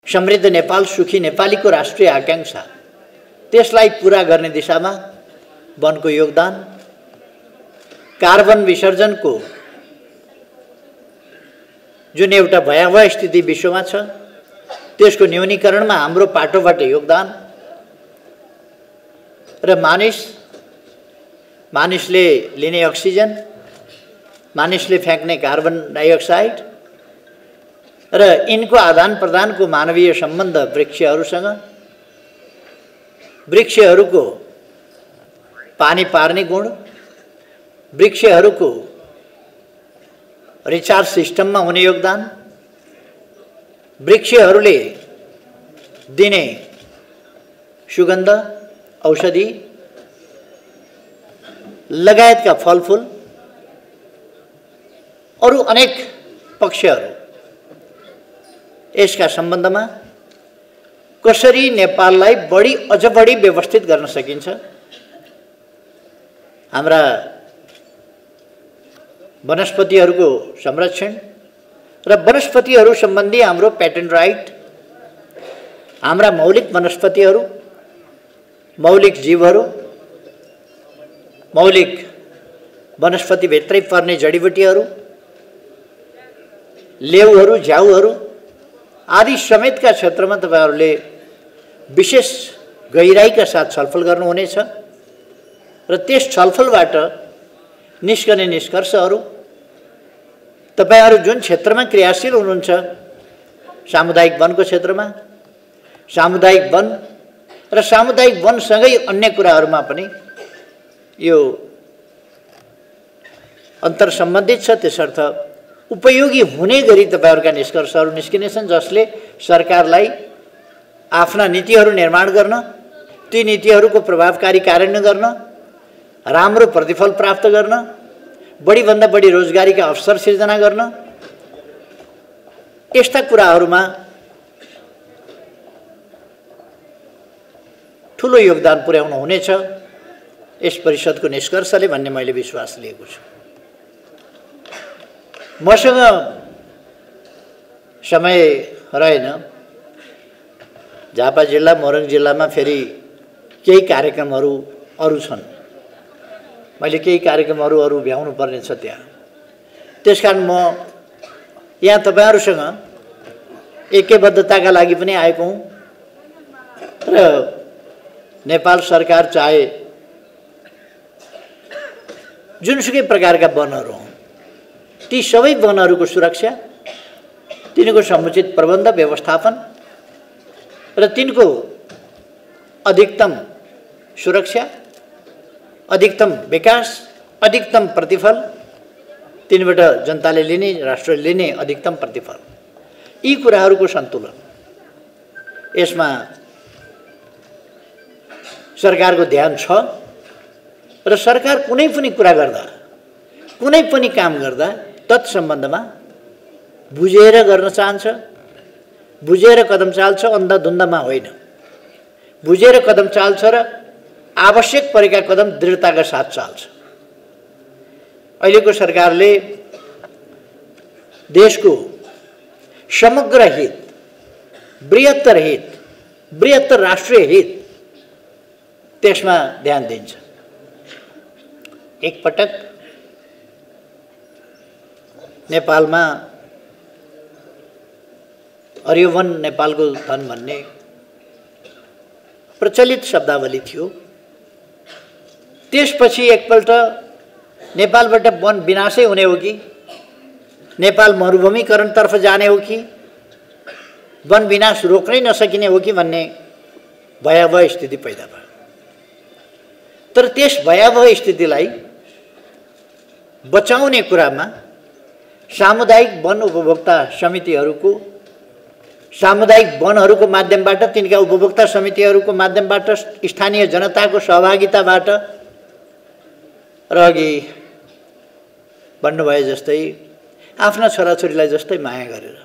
समृद्ध नेपाल सुखी नेपालीको राष्ट्रिय आकांक्षा त्यसलाई पूरा गर्ने दिशामा वनको योगदान, कार्बन विसर्जनको जुन एउटा भयावह स्थिति विश्वमा छ त्यसको न्यूनीकरणमा हाम्रो पाटोबाट योगदान र मानिसले लिने अक्सिजन, मानिसले फ्याँक्ने कार्बन डाइअक्साइड र यिनको आदान प्रदानको मानवीय सम्बन्ध वृक्षहरूसँग, वृक्षहरूको पानी पार्ने गुण, वृक्षहरूको रिचार्ज सिस्टममा हुने योगदान, वृक्षहरूले दिने सुगन्ध, औषधि लगायतका फलफूल, अरू अनेक पक्षहरू यसका सम्बन्धमा कसरी नेपाललाई अझ बढी व्यवस्थित गर्न सकिन्छ, हाम्रा वनस्पतिहरूको संरक्षण र वनस्पतिहरू सम्बन्धी हाम्रो पेटेन्ट राइट, हाम्रा मौलिक वनस्पतिहरू, मौलिक जीवहरू, मौलिक वनस्पतिभित्रै पर्ने जडीबुटीहरू, लेउहरू, झ्याउहरू आदि समेतका क्षेत्रमा तपाईहरुले विशेष गहिराईका साथ छलफल गर्नुहुनेछ र त्यस छलफलबाट निस्कने निष्कर्षहरू तपाईहरु जुन क्षेत्रमा क्रियाशील हुनुहुन्छ, सामुदायिक वनको क्षेत्रमा, सामुदायिक वन र सामुदायिक वनसँगै अन्य कुराहरुमा पनि यो अन्तर सम्बन्धित छ, त्यसर्थ उपयोगी हुने गरी तपाईहरुका निष्कर्षहरू निस्किनेछन् जसले सरकारलाई आफ्ना नीतिहरू निर्माण गर्न, ती नीतिहरूको प्रभावकारी कार्यान्वयन गर्न, राम्रो प्रतिफल प्राप्त गर्न, बढीभन्दा बढी रोजगारीका अवसर सिर्जना गर्न, यस्ता कुराहरूमा ठूलो योगदान पुर्याउनु हुनेछ यस परिषदको निष्कर्षले भन्ने मैले विश्वास लिएको छु। मसँग समय रहेन, झापा जिल्ला मोरङ जिल्लामा फेरि केही कार्यक्रमहरू अरु छन्, मैले केही कार्यक्रमहरू अरु भ्याउनु पर्ने छ त्यहाँ, त्यसकारण म यहाँ तपाईहरुसँग ऐक्यबद्धताका लागि पनि आएको हुँ र नेपाल सरकार चाहे जुनसुकै प्रकारका वनहरू हुन् ती सबै वनहरूको सुरक्षा, तिनको समुचित प्रबन्ध व्यवस्थापन र तिनको अधिकतम सुरक्षा, अधिकतम विकास, अधिकतम प्रतिफल, तिनबाट जनताले लिने, राष्ट्रले लिने अधिकतम प्रतिफल, यी कुराहरूको सन्तुलन, यसमा सरकारको ध्यान छ र सरकार कुनै पनि कुरा गर्दा, कुनै पनि काम गर्दा तत्सम्बन्धमा बुझेर गर्न चाहन्छ, बुझेर कदम चाल्छ, अन्धाधुन्दामा होइन, बुझेर कदम चाल्छ र आवश्यक परेका कदम दृढताका साथ चाल्छ। अहिलेको सरकारले देशको समग्र हित, बृहत्तर राष्ट्रिय हित त्यसमा ध्यान दिन्छ। एकपटक नेपालमा हरियो वन नेपालको धन भन्ने प्रचलित शब्दावली थियो, त्यसपछि एकपल्ट नेपालबाट वन विनाशै हुने हो कि नेपाल मरुभूमिकरणतर्फ जाने हो कि वन विनाश रोक्नै नसकिने हो कि भन्ने भयावह स्थिति पैदा भयो। तर त्यस भयावह स्थितिलाई बचाउने कुरामा सामुदायिक वन उपभोक्ता समितिहरूको, सामुदायिक वनहरूको माध्यमबाट, तिनका उपभोक्ता समितिहरूको माध्यमबाट, स्थानीय जनताको सहभागिताबाट र अघि भन्नुभए जस्तै आफ्ना छोराछोरीलाई जस्तै माया गरेर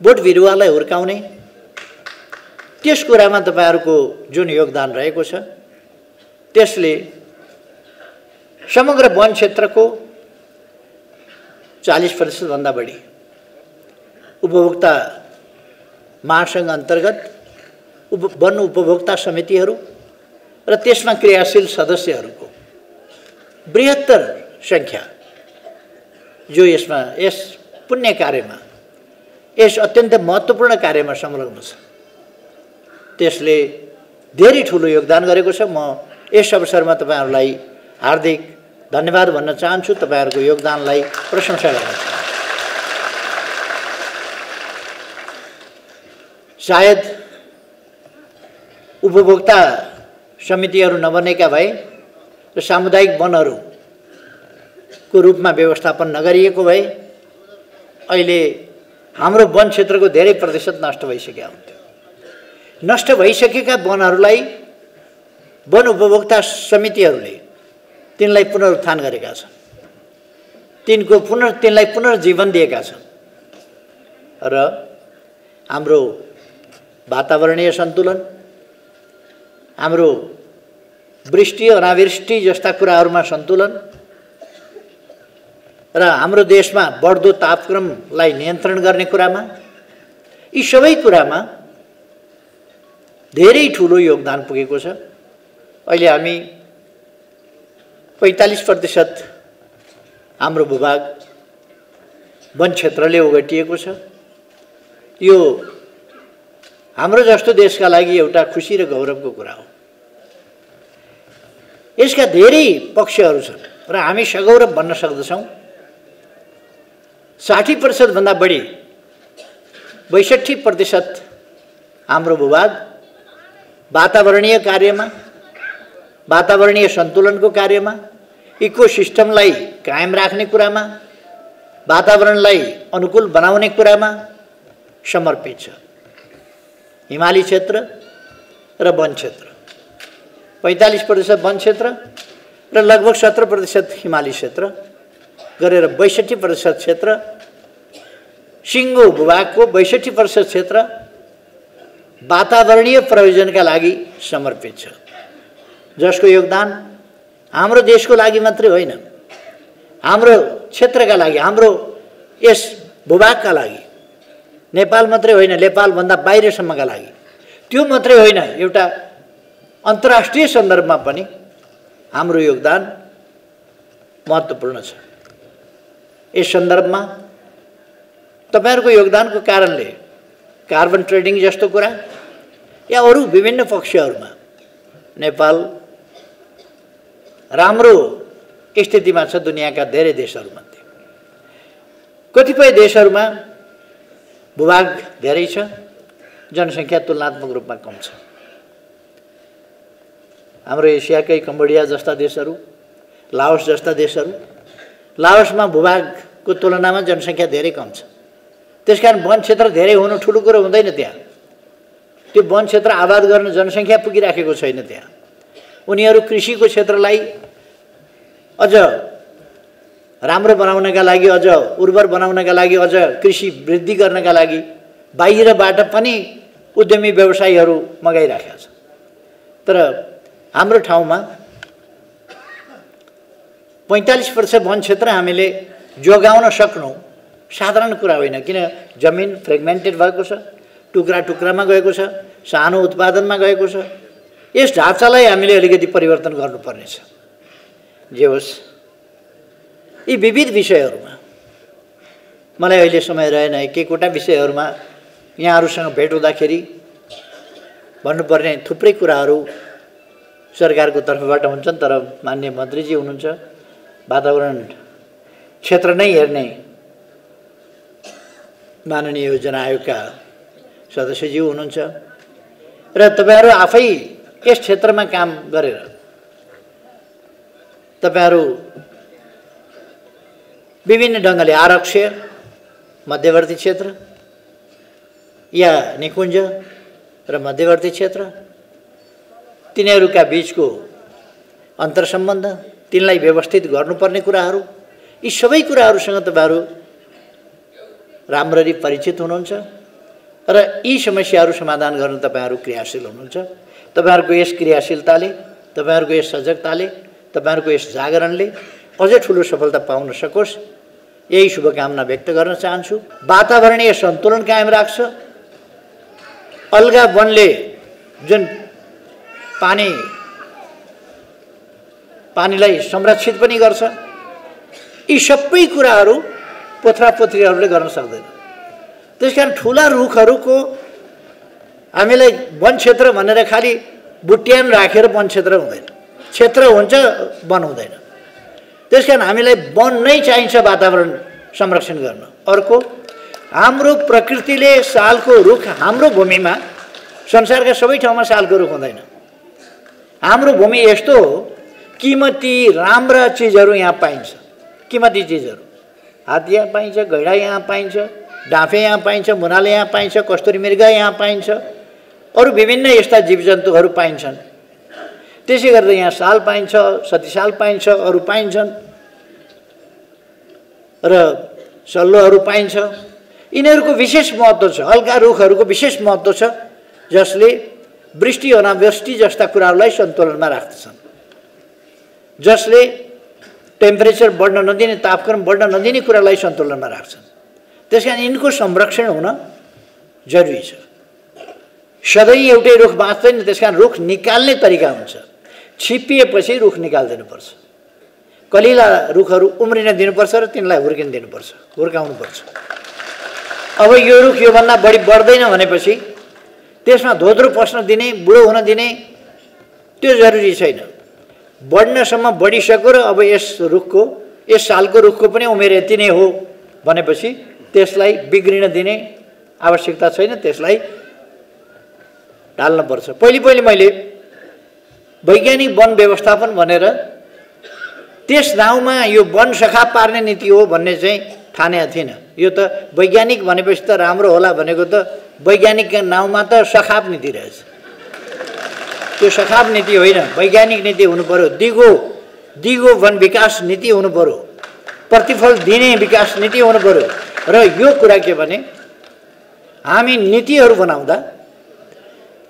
बोट बिरुवालाई हुर्काउने, त्यस कुरामा तपाईहरुको जुन योगदान रहेको छ त्यसले समग्र वन क्षेत्रको 40% भन्दा बढी उपभोक्ता महासङ्घ अन्तर्गत वन उपभोक्ता समितिहरू र त्यसमा क्रियाशील सदस्यहरूको बृहत्तर सङ्ख्या जो यसमा यस पुण्य कार्यमा यस अत्यन्त महत्त्वपूर्ण कार्यमा संलग्न छ त्यसले धेरै ठुलो योगदान गरेको छ। म यस अवसरमा तपाईहरुलाई हार्दिक धन्यवाद भन्न चाहन्छु, तपाईहरुको योगदानलाई प्रशंसा गर्न चाहन्छु। सायद उपभोक्ता समितिहरू नबनेका भए र सामुदायिक वनहरूको रूपमा व्यवस्थापन नगरिएको भए अहिले हाम्रो वन क्षेत्रको धेरै प्रतिशत नष्ट भइसकेका हुन्थ्यो। नष्ट भइसकेका वनहरूलाई वन उपभोक्ता समितिहरूले तिनलाई पुनरुत्थान गरेका छन्, तिनलाई पुनर्जीवन दिएका छन् र हाम्रो वातावरणीय सन्तुलन, हाम्रो वृष्टि अनावृष्टि जस्ता कुराहरूमा सन्तुलन र हाम्रो देशमा बढ्दो तापक्रमलाई नियन्त्रण गर्ने कुरामा, यी सबै कुरामा धेरै ठुलो योगदान पुगेको छ। अहिले हामी 45% हाम्रो भूभाग वन क्षेत्रले ओगटिएको छ। यो हाम्रो जस्तो देशका लागि एउटा खुसी र गौरवको कुरा हो। यसका धेरै पक्षहरू छन् र हामी सगौरव भन्न सक्दछौँ। 60% भन्दा बढी 62% हाम्रो भूभाग वातावरणीय कार्यमा, वातावरणीय सन्तुलनको कार्यमा, इकोसिस्टमलाई कायम राख्ने कुरामा, वातावरणलाई अनुकूल बनाउने कुरामा समर्पित छ। हिमाली क्षेत्र र वन क्षेत्र 45% वन क्षेत्र र लगभग 17% हिमाली क्षेत्र गरेर 62% क्षेत्र, सिङ्गो भूभागको 62% क्षेत्र वातावरणीय प्रयोजनका लागि समर्पित छ, जसको योगदान हाम्रो देशको लागि मात्रै होइन, हाम्रो क्षेत्रका लागि, हाम्रो यस भूभागका लागि, नेपाल मात्रै होइन, नेपालभन्दा बाहिरसम्मका लागि, त्यो मात्रै होइन, एउटा अन्तर्राष्ट्रिय सन्दर्भमा पनि हाम्रो योगदान महत्त्वपूर्ण छ। यस सन्दर्भमा तपाईहरुको योगदानको कारणले कार्बन ट्रेडिङ जस्तो कुरा या अरू विभिन्न पक्षहरूमा नेपाल राम्रो स्थितिमा छ दुनियाँका धेरै देशहरूमध्ये। कतिपय देशहरूमा भूभाग धेरै छ, जनसङ्ख्या तुलनात्मक रूपमा कम छ। हाम्रो एसियाकै कम्बोडिया जस्ता देशहरू, लाओस जस्ता देशहरू, लाओसमा भूभागको तुलनामा जनसङ्ख्या धेरै कम छ। त्यसकारण वन क्षेत्र धेरै हुनु ठुलो कुरो हुँदैन। त्यहाँ त्यो वन क्षेत्र आबाद गर्न जनसङ्ख्या पुगिराखेको छैन। त्यहाँ उनीहरू कृषिको क्षेत्रलाई अझ राम्रो बनाउनका लागि, अझ उर्वर बनाउनका लागि, अझ कृषि वृद्धि गर्नका लागि बाहिरबाट पनि उद्यमी व्यवसायीहरू मगाइराखेका छ। तर हाम्रो ठाउँमा 45% वन क्षेत्र हामीले जोगाउन सक्नु साधारण कुरा होइन, किन जमिन फ्रेगमेन्टेड भएको छ, टुक्रा टुक्रामा गएको छ, सानो उत्पादनमा गएको छ। यस ढाँचालाई हामीले अलिकति परिवर्तन गर्नुपर्नेछ। जे होस्, यी विविध विषयहरूमा मलाई अहिले समय रहेन, एक एकवटा विषयहरूमा यहाँहरूसँग भेट हुँदाखेरि भन्नुपर्ने थुप्रै कुराहरू सरकारको तर्फबाट हुन्छन्। तर माननीय मन्त्रीजी हुनुहुन्छ, वातावरण क्षेत्र नै हेर्ने माननीय योजना आयोगका सदस्यज्यू हुनुहुन्छ र तपाईहरु आफै यस क्षेत्रमा काम गरेर तपाईहरु विभिन्न ढङ्गले आरक्ष्य, मध्यवर्ती क्षेत्र या निकुञ्ज र मध्यवर्ती क्षेत्र, तिनीहरूका बीचको अन्तर्सम्बन्ध, तिनलाई व्यवस्थित गर्नुपर्ने कुराहरू, यी सबै कुराहरूसँग तपाईहरु राम्ररी परिचित हुनुहुन्छ र यी समस्याहरू समाधान गर्न तपाईहरु क्रियाशील हुनुहुन्छ। तपाईहरुको यस क्रियाशीलताले, तपाईहरुको यस सजगताले, तपाईहरुको यस जागरणले अझै ठूलो सफलता पाउन सकोस्, यही शुभकामना व्यक्त गर्न चाहन्छु। वातावरणीय सन्तुलन कायम राख्छ, अलगा वनले जुन पानीलाई संरक्षित पनि गर्छ। यी सबै कुराहरू पोथ्रापोथ्रीहरूले गर्न सक्दैन। त्यसकारण ठुला रुखहरूको हामीलाई वन क्षेत्र भनेर खालि बुट्यान राखेर वन क्षेत्र हुँदैन, क्षेत्र हुन्छ वन हुँदैन। त्यसकारण हामीलाई वन नै चाहिन्छ वातावरण संरक्षण गर्न। अर्को, हाम्रो प्रकृतिले सालको रुख हाम्रो भूमिमा, संसारका सबै ठाउँमा सालको रुख हुँदैन। हाम्रो भूमि यस्तो हो, कीमती राम्रा चिजहरू यहाँ पाइन्छ। कीमती चिजहरू, हात्ती यहाँ पाइन्छ, गैँडा यहाँ पाइन्छ, डाँफे यहाँ पाइन्छ, मुनाले यहाँ पाइन्छ, कस्तुरी मृग यहाँ पाइन्छ, अरू विभिन्न यस्ता जीवजन्तुहरू पाइन्छन्। त्यसै गरेर यहाँ साल पाइन्छ, सतीसाल पाइन्छ, अरू पाइन्छन् र सल्लोहरू पाइन्छ। यिनीहरूको विशेष महत्त्व छ। हल्का रुखहरूको विशेष महत्त्व छ, जसले वृष्टि अनावृष्टि जस्ता कुराहरूलाई सन्तुलनमा राख्दछन्, जसले टेम्परेचर बढ्न नदिने, तापक्रम बढ्न नदिने कुरालाई सन्तुलनमा राख्छन्। त्यसकारण यिनको संरक्षण हुन जरुरी छ। सधैँ एउटै रुख बाँच्दैन, त्यसकारण रुख निकाल्ने तरिका हुन्छ। छिप्पिएपछि रुख निकालिदिनुपर्छ। कलिला रुखहरू उम्रिन दिनुपर्छ र तिनलाई हुर्किन दिनुपर्छ, हुर्काउनुपर्छ। अब यो रुख योभन्दा बढी बढ्दैन भनेपछि त्यसमा धोत्रो पस्न दिने, बुढो हुन दिने त्यो जरुरी छैन। बढ्नसम्म बढिसक्यो र अब यस सालको रुखको पनि उमेर यति नै हो भनेपछि त्यसलाई बिग्रिन दिने आवश्यकता छैन, त्यसलाई टाल्नुपर्छ। पहिले मैले वैज्ञानिक वन व्यवस्थापन भनेर त्यस नाउँमा यो वन सखा पार्ने नीति हो भन्ने चाहिँ ठानेको थिइनँ। यो त वैज्ञानिक भनेपछि त राम्रो होला भनेको त वैज्ञानिकका नाउँमा त सखाप नीति रहेछ। त्यो सखाप नीति होइन, वैज्ञानिक नीति हुनु पर्यो। दिगो वन विकास नीति हुनु पर्यो, प्रतिफल दिने विकास नीति हुनु पर्यो। र यो कुरा के भने, हामी नीतिहरू बनाउँदा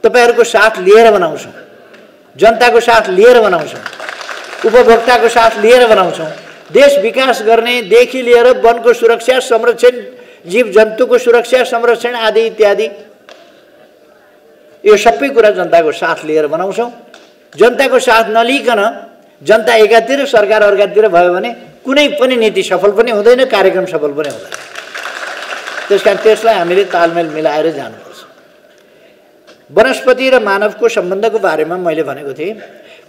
तपाईहरुको साथ लिएर बनाउँछौँ, जनताको साथ लिएर बनाउँछौँ, उपभोक्ताको साथ लिएर बनाउँछौँ। देश विकास गर्नेदेखि लिएर वनको सुरक्षा संरक्षण, जीव जन्तुको सुरक्षा संरक्षण आदि इत्यादि यो सबै कुरा जनताको साथ लिएर बनाउँछौँ। जनताको साथ नलिकन जनता एकातिर सरकार अर्कातिर भयो भने कुनै पनि नीति सफल पनि हुँदैन, कार्यक्रम सफल पनि हुँदैन। त्यसकारण त्यसलाई हामीले तालमेल मिलाएर जानुपर्छ। वनस्पति र मानवको सम्बन्धको बारेमा मैले भनेको थिएँ,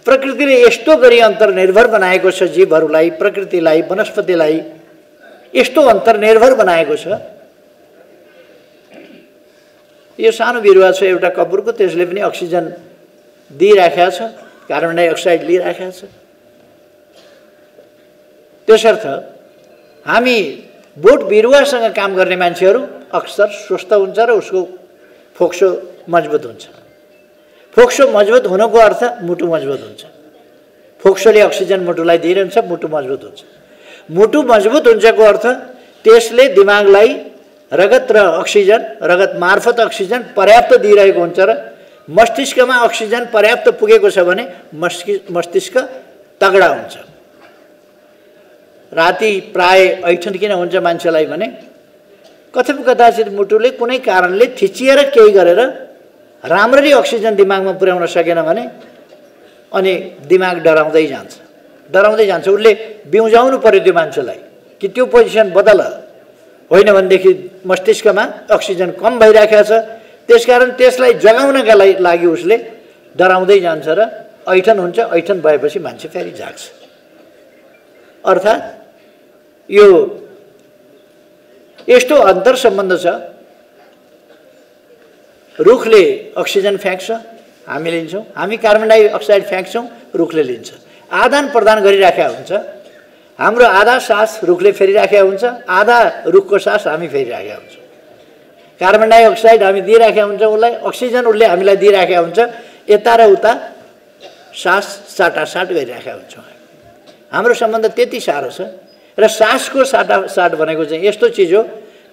प्रकृतिले यस्तो गरी अन्तर्निर्भर बनाएको छ जीवहरूलाई, प्रकृतिलाई, वनस्पतिलाई यस्तो अन्तर्निर्भर बनाएको छ। यो सानो बिरुवा छ एउटा कपुरको, त्यसले पनि अक्सिजन दिइराखेको छ, कार्बन डाइअक्साइड लिइराखेको छ। त्यसर्थ हामी बोट बिरुवासँग काम गर्ने मान्छेहरू अक्सर स्वस्थ हुन्छ र उसको फोक्सो मजबुत हुन्छ। फोक्सो मजबुत हुनुको अर्थ मुटु मजबुत हुन्छ। फोक्सोले अक्सिजन मुटुलाई दिइरहन्छ, मुटु मजबुत हुन्छ। मुटु मजबुत हुन्छको अर्थ त्यसले दिमागलाई रगत र अक्सिजन, रगत मार्फत अक्सिजन पर्याप्त दिइरहेको हुन्छ र मस्तिष्कमा अक्सिजन पर्याप्त पुगेको छ भने मस्तिष्क तगडा हुन्छ। राति प्राय ऐठन किन हुन्छ मान्छेलाई भने कथाचित मुटुले कुनै कारणले थिचिएर केही गरेर राम्ररी अक्सिजन दिमागमा पुर्याउन सकेन भने अनि दिमाग डराउँदै जान्छ। उसले बिउजाउनु पर्यो त्यो मान्छेलाई कि त्यो पोजिसन बदल, होइन भनेदेखि मस्तिष्कमा अक्सिजन कम भइराखेको छ। त्यसकारण त्यसलाई जगाउनका लागि उसले डराउँदै जान्छ र ऐठन हुन्छ। ऐठन भएपछि मान्छे फेरि जाग्छ। अर्थात् यो यस्तो अन्तर सम्बन्ध छ। रुखले अक्सिजन फ्याँक्छ, हामी लिन्छौँ, हामी कार्बन डाइअक्साइड फ्याँक्छौँ, रुखले लिन्छ। आदान प्रदान गरिराखेका हुन्छ। हाम्रो आधा सास रुखले फेरिराखेका हुन्छ, आधा रुखको सास हामी फेरिराखेका हुन्छौँ। कार्बन डाइअक्साइड हामी दिइराखेका हुन्छौँ उसलाई, अक्सिजन उसले हामीलाई दिइराखेका हुन्छ। यता र उता सास साटासाट गरिराखेका हुन्छौँ। हाम्रो सम्बन्ध त्यति साह्रो छ। र सासको साटासाट भनेको चाहिँ यस्तो चिज हो,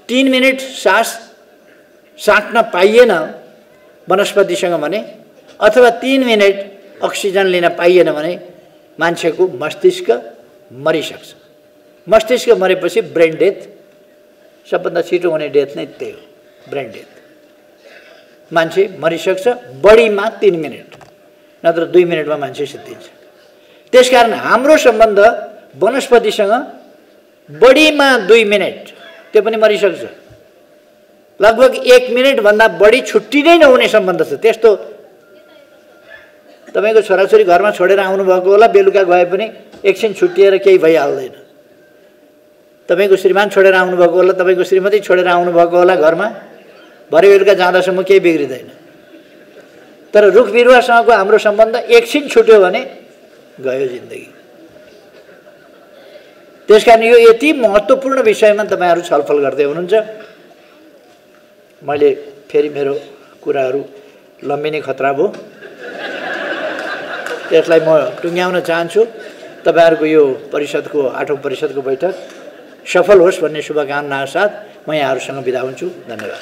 3 मिनट सास साट्न पाइएन वनस्पतिसँग भने, अथवा 3 मिनट अक्सिजन लिन पाइएन भने मान्छेको मस्तिष्क मरिसक्छ। मस्तिष्क मरेपछि ब्रेन डेथ, सबभन्दा छिटो हुने डेथ नै त्यही हो, ब्रेन डेथ। मान्छे मरिसक्छ, बढीमा 3 मिनट, नत्र 2 मिनटमा मान्छे सिद्धिन्छ। त्यसकारण हाम्रो सम्बन्ध वनस्पतिसँग बढीमा 2 मिनट, त्यो पनि मरिसक्छ। लगभग 1 मिनटभन्दा बढी छुट्टी नै नहुने सम्बन्ध छ। त्यस्तो तपाईँको छोराछोरी घरमा छोडेर आउनुभएको होला, बेलुका गए पनि एकछिन छुट्टिएर केही भइहाल्दैन। तपाईँको श्रीमान छोडेर आउनुभएको होला, तपाईँको श्रीमती छोडेर आउनुभएको होला घरमा, भरे बेलुका जाँदासम्म केही बिग्रिँदैन। तर रुख बिरुवासँगको हाम्रो सम्बन्ध एकछिन छुट्यो भने गयो जिन्दगी। त्यसकारण यो यति महत्त्वपूर्ण विषयमा तपाईँहरू छलफल गर्दै हुनुहुन्छ। मैले फेरि मेरो कुराहरू लम्बिने खतरा भयो, त्यसलाई म टुङ्ग्याउन चाहन्छु। तपाईँहरूको यो परिषदको 8औं परिषदको बैठक सफल होस् भन्ने शुभकामना साथ म यहाँहरूसँग बिदा हुन्छु। धन्यवाद।